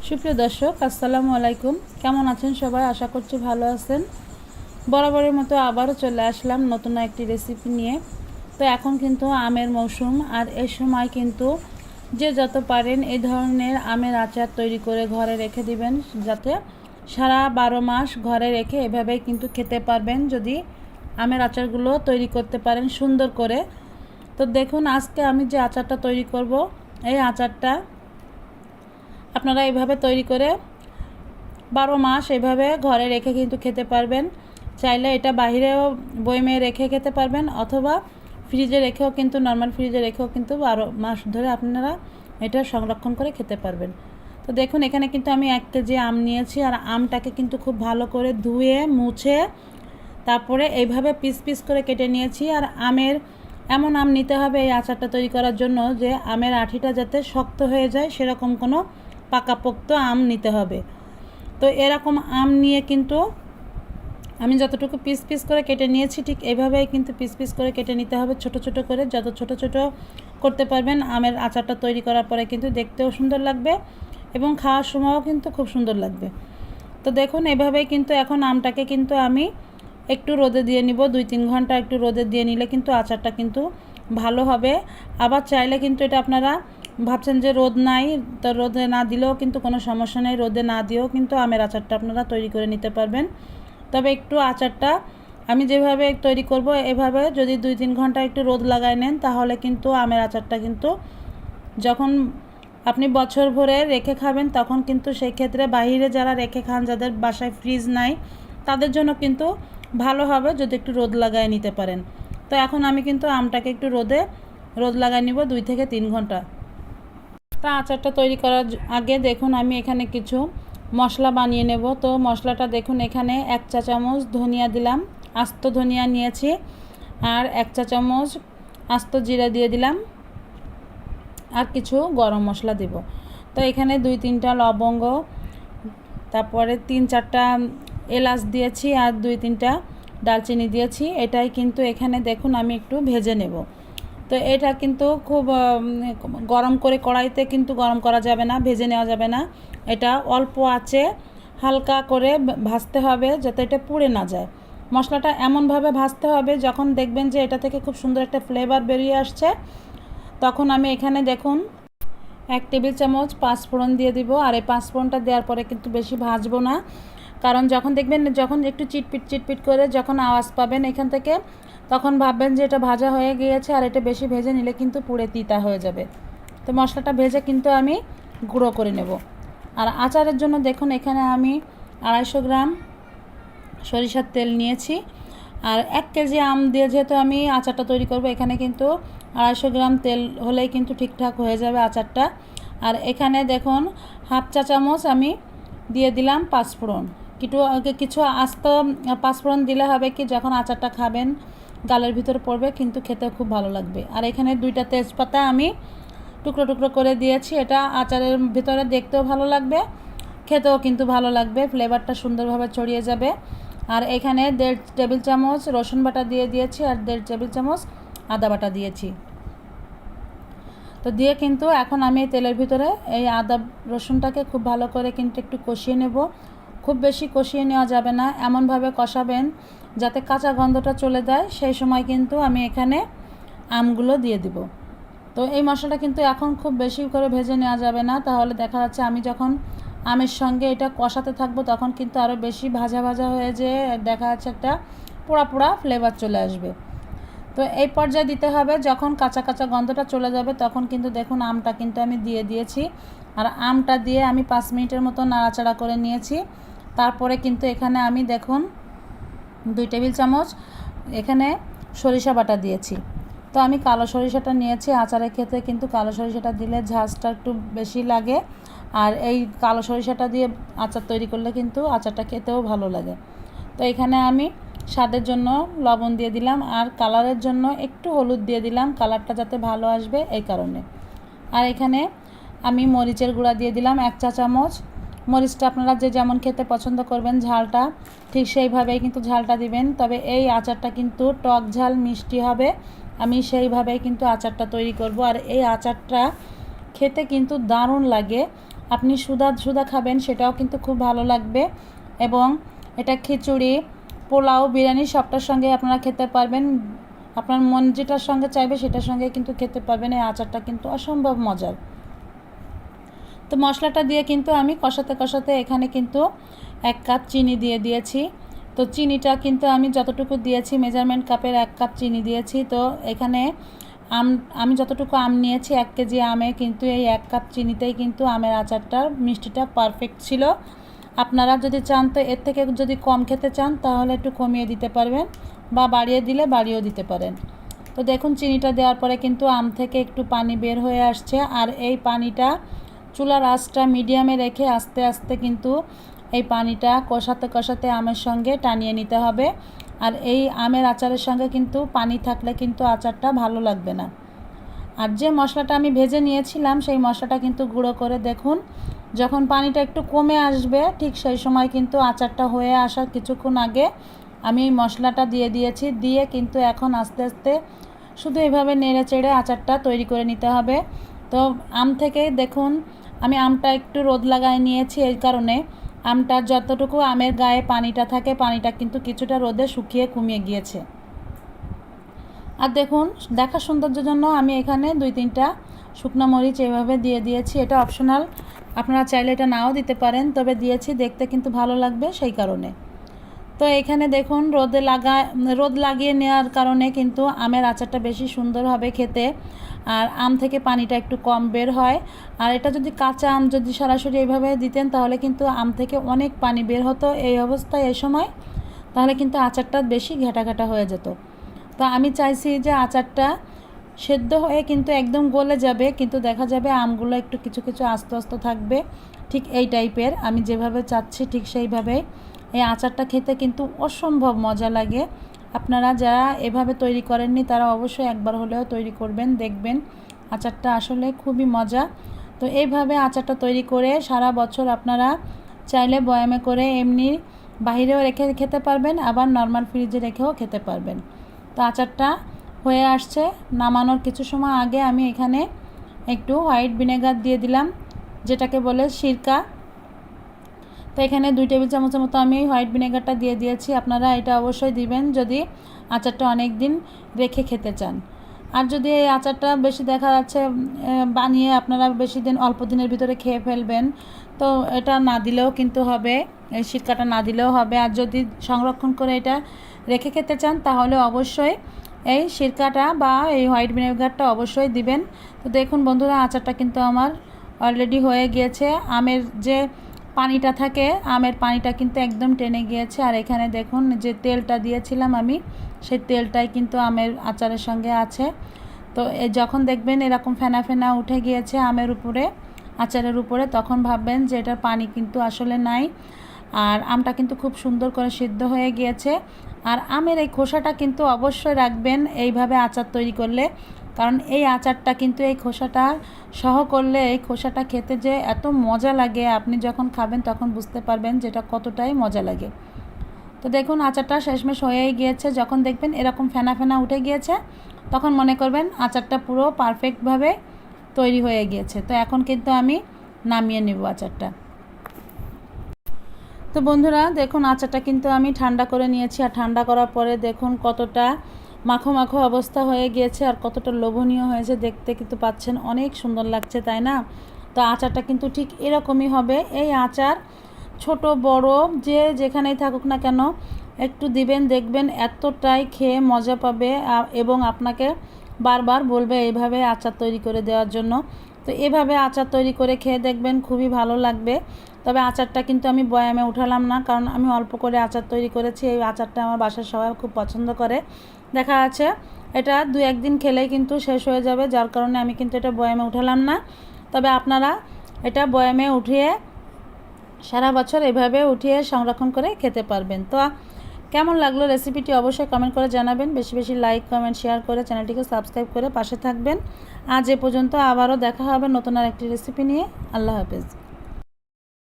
সুপ্রিয় দর্শক, আসসালামু আলাইকুম। কেমন আছেন সবাই? আশা করছি ভালো আছেন। বরাবরের মতো আবারও চলে আসলাম নতুন একটি রেসিপি নিয়ে। তো এখন কিন্তু আমের মৌসুম, আর এই সময় কিন্তু যে যত পারেন এই ধরনের আমের আচার তৈরি করে ঘরে রেখে দিবেন, যাতে সারা 12 মাস ঘরে রেখে এভাবেই কিন্তু খেতে পারবেন যদি আমের আচারগুলো তৈরি করতে পারেন সুন্দর করে। তো দেখুন, আজকে আমি যে আচারটা তৈরি করব, এই আচারটা আপনারা এইভাবে তৈরি করে 12 মাস এভাবে ঘরে রেখে কিন্তু খেতে পারবেন। চাইলে এটা বাহিরেও বয়মে রেখে খেতে পারবেন, অথবা ফ্রিজে রেখেও কিন্তু নর্মাল ফ্রিজে রেখেও কিন্তু 12 মাস ধরে আপনারা এটা সংরক্ষণ করে খেতে পারবেন। তো দেখুন, এখানে কিন্তু আমি 1 কেজি আম নিয়েছি, আর আমটাকে কিন্তু খুব ভালো করে ধুয়ে মুছে তারপরে এইভাবে পিস পিস করে কেটে নিয়েছি। আর আমের এমন আম নিতে হবে এই আচারটা তৈরি করার জন্য যে আমের আঠিটা যাতে শক্ত হয়ে যায়, সেরকম কোনো পাকাপোক্ত আম নিতে হবে। তো এরকম আম নিয়ে কিন্তু আমি যতটুকু পিস পিস করে কেটে নিয়েছি ঠিক এইভাবেই কিন্তু পিস পিস করে কেটে নিতে হবে, ছোট ছোট করে। যত ছোট ছোট করতে পারবেন আমের আচারটা তৈরি করার পরে কিন্তু দেখতেও সুন্দর লাগবে এবং খাওয়ার সময়ও কিন্তু খুব সুন্দর লাগবে। তো দেখুন, এভাবেই কিন্তু এখন আমটাকে কিন্তু আমি একটু রোদে দিয়ে নিব, 2-3 ঘন্টা একটু রোদে দিয়ে নিলে কিন্তু আচারটা কিন্তু ভালো হবে। আবার চাইলে কিন্তু এটা আপনারা ভাবছেন যে রোদ নাই, তো রোদে না দিলেও কিন্তু কোনো সমস্যা নেই, রোদে না দিয়েও কিন্তু আমের আচারটা আপনারা তৈরি করে নিতে পারবেন। তবে একটু আচারটা আমি যেভাবে তৈরি করব এভাবে যদি 2-3 ঘন্টা একটু রোদ লাগায় নেন, তাহলে কিন্তু আমের আচারটা কিন্তু যখন আপনি বছর ভরে রেখে খাবেন তখন কিন্তু সেই ক্ষেত্রে বাইরে যারা রেখে খান, যাদের বাসায় ফ্রিজ নাই, তাদের জন্য কিন্তু ভালো হবে যদি একটু রোদ লাগায় নিতে পারেন। তো এখন আমি কিন্তু আমটাকে একটু রোদ লাগায় নিব 2 থেকে 3 ঘন্টা। তা আচারটা তৈরি করার আগে দেখুন, আমি এখানে কিছু মশলা বানিয়ে নেব। তো মশলাটা দেখুন, এখানে 1 চা চামচ ধনিয়া দিলাম, আস্ত ধনিয়া নিয়েছি, আর 1 চা চামচ আস্ত জিরা দিয়ে দিলাম, আর কিছু গরম মশলা দেব। তো এখানে 2-3টা লবঙ্গ, তারপরে 3-4টা এলাচ দিয়েছি, আর 2-3টা দারচিনি দিয়েছি। এটাই কিন্তু এখানে দেখুন আমি একটু ভেজে নেব। তো এটা কিন্তু খুব গরম করে কড়াইতে কিন্তু গরম করা যাবে না, ভেজে নেওয়া যাবে না। এটা অল্প আঁচে হালকা করে ভাজতে হবে, যাতে এটা পুড়ে না যায়। মশলাটা এমনভাবে ভাজতে হবে যখন দেখবেন যে এটা থেকে খুব সুন্দর একটা ফ্লেভার বেরিয়ে আসছে, তখন আমি এখানে দেখুন 1 টেবিল চামচ পাঁচফোড়ন দিয়ে দিব। আর এই পাঁচফোড়নটা দেওয়ার পরে কিন্তু বেশি ভাজবো না, কারণ যখন দেখবেন যখন একটু চিটপিট চিটপিট করে যখন আওয়াজ পাবেন এখান থেকে, তখন ভাববেন যে এটা ভাজা হয়ে গিয়েছে, আর এটা বেশি ভেজে নিলে কিন্তু পুড়ে তিতা হয়ে যাবে। তো মশলাটা ভেজে কিন্তু আমি গুঁড়ো করে নেব। আর আচারের জন্য দেখুন, এখানে আমি 250 গ্রাম সরিষার তেল নিয়েছি। আর 1 কেজি আম দিয়ে যেহেতু আমি আচারটা তৈরি করব, এখানে কিন্তু 250 গ্রাম তেল হলেই কিন্তু ঠিকঠাক হয়ে যাবে আচারটা। আর এখানে দেখুন হাফ চা চামচ আমি দিয়ে দিলাম পাঁচফোড়ন। কিছু আস্ত পাঁচফোড়ন দিলে হবে কি, যখন আচারটা খাবেন গালের ভিতরে পড়বে কিন্তু খেতে খুব ভালো লাগবে। আর এখানে 2টা তেজপাতা আমি টুকরো টুকরো করে দিয়েছি, এটা আচারের ভিতরে দেখতেও ভালো লাগবে, খেতেও কিন্তু ভালো লাগবে, ফ্লেভারটা সুন্দরভাবে ছড়িয়ে যাবে। আর এখানে 1.5 টেবিল চামচ রসুন বাটা দিয়ে দিয়েছি, আর 1.5 টেবিল চামচ আদা বাটা দিয়েছি। তো দিয়ে কিন্তু এখন আমি তেলের ভিতরে এই আদা রসুনটাকে খুব ভালো করে কিন্তু একটু কষিয়ে নেব। খুব বেশি কষিয়ে নেওয়া যাবে না, এমনভাবে কষাবেন যাতে কাঁচা গন্ধটা চলে যায়। সেই সময় কিন্তু আমি এখানে আমগুলো দিয়ে দিব। তো এই মশলাটা কিন্তু এখন খুব বেশি করে ভেজে নেওয়া যাবে না, তাহলে দেখা যাচ্ছে আমি যখন আমের সঙ্গে এটা কষাতে থাকবো তখন কিন্তু আরও বেশি ভাজা ভাজা হয়ে যেয়ে দেখা যাচ্ছে একটা পোড়া পোড়া ফ্লেভার চলে আসবে। তো এই পর্যায়ে দিতে হবে, যখন কাঁচা কাঁচা গন্ধটা চলে যাবে তখন কিন্তু দেখুন আমটা কিন্তু আমি দিয়ে দিয়েছি। আর আমটা দিয়ে আমি 5 মিনিটের মতো নাড়াচাড়া করে নিয়েছি। তারপরে কিন্তু এখানে আমি দেখুন 2 টেবিল চামচ এখানে সরিষা বাটা দিয়েছি। তো আমি কালো সরিষাটা নিয়েছি, আচারের ক্ষেত্রে কিন্তু কালো সরিষাটা দিলে ঝাঁঝটা একটু বেশি লাগে, আর এই কালো সরিষাটা দিয়ে আচার তৈরি করলে কিন্তু আচারটা খেতেও ভালো লাগে। তো এখানে আমি স্বাদের জন্য লবণ দিয়ে দিলাম, আর কালারের জন্য একটু হলুদ দিয়ে দিলাম, কালারটা যাতে ভালো আসবে এই কারণে। আর এখানে আমি মরিচের গুঁড়া দিয়ে দিলাম 1 চা চামচ। মরিচটা আপনারা যে যেমন খেতে পছন্দ করবেন ঝালটা, ঠিক সেইভাবেই কিন্তু ঝালটা দিবেন। তবে এই আচারটা কিন্তু টক ঝাল মিষ্টি হবে, আমি সেইভাবেই কিন্তু আচারটা তৈরি করব। আর এই আচারটা খেতে কিন্তু দারুণ লাগে, আপনি সুদা সুদা খাবেন, সেটাও কিন্তু খুব ভালো লাগবে। এবং এটা খিচুড়ি, পোলাও, বিরিয়ানি সবটার সঙ্গে আপনারা খেতে পারবেন। আপনার মন যেটার সঙ্গে চাইবে সেটার সঙ্গে কিন্তু খেতে পারবেন। এই আচারটা কিন্তু অসম্ভব মজার। তো মশলাটা দিয়ে কিন্তু আমি কষাতে কষাতে এখানে কিন্তু 1 কাপ চিনি দিয়ে দিয়েছি। তো চিনিটা কিন্তু আমি যতটুকু দিয়েছি, মেজারমেন্ট কাপের 1 কাপ চিনি দিয়েছি। তো এখানে আমি যতটুকু আম নিয়েছি 1 কেজি আমে কিন্তু এই 1 কাপ চিনিতেই কিন্তু আমের আচারটার মিষ্টিটা পারফেক্ট ছিল। আপনারা যদি চান তো এর থেকে যদি কম খেতে চান তাহলে একটু কমিয়ে দিতে পারবেন, বা বাড়িয়ে দিলে বাড়িয়েও দিতে পারেন। তো দেখুন চিনিটা দেওয়ার পরে কিন্তু আম থেকে একটু পানি বের হয়ে আসছে, আর এই পানিটা চুলার আঁচটা মিডিয়ামে রেখে আস্তে আস্তে কিন্তু এই পানিটা কষাতে কষাতে আমের সঙ্গে টানিয়ে নিতে হবে। আর এই আমের আচারের সঙ্গে কিন্তু পানি থাকলে কিন্তু আচারটা ভালো লাগবে না। আর যে মশলাটা আমি ভেজে নিয়েছিলাম সেই মশলাটা কিন্তু গুঁড়ো করে দেখুন, যখন পানিটা একটু কমে আসবে ঠিক সেই সময় কিন্তু আচারটা হয়ে আসার কিছুক্ষণ আগে আমি এই মশলাটা দিয়ে দিয়েছি। দিয়ে কিন্তু এখন আস্তে আস্তে শুধু এভাবে নেড়ে চেড়ে আচারটা তৈরি করে নিতে হবে। তো আম থেকে দেখুন আমি আমটা একটু রোদ লাগায় নিয়েছি, এই কারণে আমটা যতটুকু আমের গায়ে পানিটা থাকে পানিটা কিন্তু কিছুটা রোদে শুকিয়ে কমিয়ে গিয়েছে। আর দেখুন দেখা সৌন্দর্যের জন্য আমি এখানে 2-3টা শুকনো মরিচ এভাবে দিয়ে দিয়েছি। এটা অপশনাল, আপনারা চাইলে এটা নাও দিতে পারেন, তবে দিয়েছি দেখতে কিন্তু ভালো লাগবে সেই কারণে। তো এখানে দেখুন রোদ লাগিয়ে নেওয়ার কারণে কিন্তু আমের আচারটা বেশি সুন্দর হবে খেতে, আর আম থেকে পানিটা একটু কম বের হয়। আর এটা যদি কাঁচা আম যদি সরাসরি এইভাবে দিতেন তাহলে কিন্তু আম থেকে অনেক পানি বের হতো এই অবস্থায় এই সময়, তাহলে কিন্তু আচারটা বেশি ঘেটা ঘেটা হয়ে যেত। তো আমি চাইছি যে আচারটা সেদ্ধ হয়ে কিন্তু একদম গলে যাবে, কিন্তু দেখা যাবে আমগুলো একটু কিছু কিছু আস্তে আস্তে থাকবে, ঠিক এই টাইপের। আমি যেভাবে চাচ্ছি ঠিক সেইভাবেই এই আচারটা খেতে কিন্তু অসম্ভব মজা লাগে। আপনারা যারা এভাবে তৈরি করেননি তারা অবশ্যই একবার হলেও তৈরি করবেন, দেখবেন আচারটা আসলে খুবই মজা। তো এইভাবে আচারটা তৈরি করে সারা বছর আপনারা চাইলে বয়ামে করে এমনি বাইরেও রেখে খেতে পারবেন, আবার নর্মাল ফ্রিজে রেখেও খেতে পারবেন। তো আচারটা হয়ে আসছে, নামানোর কিছু সময় আগে আমি এখানে একটু হোয়াইট ভিনেগার দিয়ে দিলাম, যেটাকে বলে সিরকা। তো এখানে 2 টেবিল চামচের মতো আমি হোয়াইট ভিনেগারটা দিয়ে দিয়েছি। আপনারা এটা অবশ্যই দিবেন যদি আচারটা অনেক দিন রেখে খেতে চান। আর যদি এই আচারটা বেশি দেখা যাচ্ছে বানিয়ে আপনারা বেশি দিন অল্প দিনের ভিতরে খেয়ে ফেলবেন, তো এটা না দিলেও কিন্তু হবে, এই সিরকাটা না দিলেও হবে। আর যদি সংরক্ষণ করে এটা রেখে খেতে চান তাহলে অবশ্যই এই সিরকাটা বা এই হোয়াইট ভিনেগারটা অবশ্যই দিবেন। তো দেখুন বন্ধুরা আচারটা কিন্তু আমার অলরেডি হয়ে গিয়েছে। আমের যে পানিটা থাকে আমের পানিটা কিন্তু একদম টেনে গিয়েছে। আর এখানে দেখুন যে তেলটা দিয়েছিলাম আমি, সেই তেলটাই কিন্তু আমের আচারের সঙ্গে আছে। তো যখন দেখবেন এরকম ফেনা ফেনা উঠে গিয়েছে আমের উপরে, আচারের উপরে, তখন ভাববেন যে এটার পানি কিন্তু আসলে নাই, আর আমটা কিন্তু খুব সুন্দর করে সিদ্ধ হয়ে গিয়েছে। আর আমের এই খোসাটা কিন্তু অবশ্যই রাখবেন এইভাবে আচার তৈরি করলে, কারণ এই আচারটা কিন্তু এই খোসাটা সহ করলে এই খোসাটা খেতে যে এত মজা লাগে, আপনি যখন খাবেন তখন বুঝতে পারবেন যেটা কতটাই মজা লাগে। তো দেখুন আচারটা শেষমেশ হয়েই গিয়েছে। যখন দেখবেন এরকম ফেনা ফেনা উঠে গিয়েছে তখন মনে করবেন আচারটা পুরো পারফেক্টভাবে তৈরি হয়ে গিয়েছে। তো এখন কিন্তু আমি নামিয়ে নেব আচারটা। তো বন্ধুরা দেখুন আচারটা কিন্তু আমি ঠান্ডা করে নিয়েছি, আর ঠান্ডা করার পরে দেখুন কতটা মাখো মাখো অবস্থা হয়ে গিয়েছে আর কতটা লোভনীয় হয়েছে, দেখতে কিন্তু পাচ্ছেন অনেক সুন্দর লাগছে, তাই না? তো আচারটা কিন্তু ঠিক এরকমই হবে। এই আচার ছোট বড় যে যেখানেই থাকুক না কেন একটু দিবেন, দেখবেন এতটাই খেয়ে মজা পাবে এবং আপনাকে বারবার বলবে এইভাবে আচার তৈরি করে দেওয়ার জন্য। তো এভাবে আচার তৈরি করে খেয়ে দেখবেন খুবই ভালো লাগবে। তবে আচারটা কিন্তু আমি বয়ামে উঠালাম না, কারণ আমি অল্প করে আচার তৈরি করেছি। এই আচারটা আমার বাসার সবাই খুব পছন্দ করে, দেখা আছে এটা 2-1 দিন খেলেই কিন্তু শেষ হয়ে যাবে, যার কারণে আমি কিন্তু এটা বয়ামে উঠালাম না। তবে আপনারা এটা বয়ামে উঠিয়ে সারা বছর এভাবে উঠিয়ে সংরক্ষণ করে খেতে পারবেন। তো কেমন লাগলো রেসিপিটি অবশ্যই কমেন্ট করে জানাবেন। বেশি বেশি লাইক কমেন্ট শেয়ার করে চ্যানেলটিকে সাবস্ক্রাইব করে পাশে থাকবেন। আজ এ পর্যন্ত, আবারও দেখা হবে নতুন আর একটি রেসিপি নিয়ে। আল্লাহ হাফেজ।